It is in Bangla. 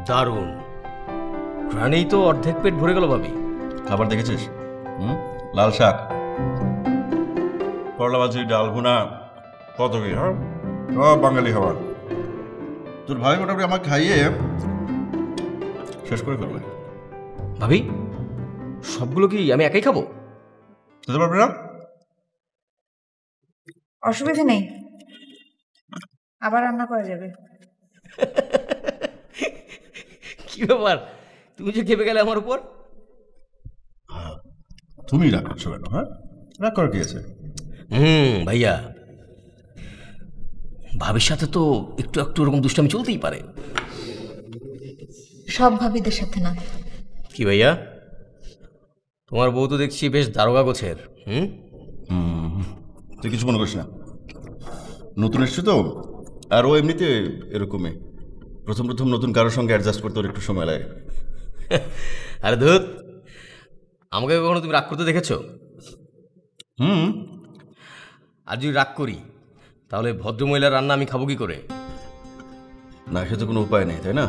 দারুণ, ঘ্রাণেই তো অর্ধেক পেট ভরে গেল ভাবি। খাবার দেখেছিস? লাল শাক, করলা ভাজি, ডাল ভুনা, কত কি, হ্যাঁ সব বাঙালি খাবার। তোর ভাই মোটামুটি আমাকে খাইয়ে শেষ করে ফেলবে। ভাবি, সবগুলো কি আমি একাই খাবো? খেতে পারবি না? অসুবিধা নেই, আবার রান্না করা যাবে। কি ব্যাপার, তুমি যে খেপে গেলে আমার উপর? তুমি রাগ করছো কেন? হ্যাঁ, রাগ করার কি আছে? ভাইয়া, ভাবির সাথে তো একটু একটু ওরকম দুষ্টামি চলতেই পারে। সব ভাবিদের সাথে না। কি ভাইয়া, তোমার বউ তো দেখছি বেশ দারোগা গোছের। তুই কিছু মনে করিস না, নতুন এসছো তো, আর ও এমনিতে এরকমই। প্রথম প্রথম নতুন কারোর সঙ্গে অ্যাডজাস্ট করতে ওর একটু সময় লাগে। আরে ধুত, আমাকে কখনো তুমি রাগ করতে দেখেছো? আর যদি রাগ করি তাহলে ভদ্রমহিলার রান্না আমি খাবো কি করে? না খেতে কোনো উপায় নেই, তাই না?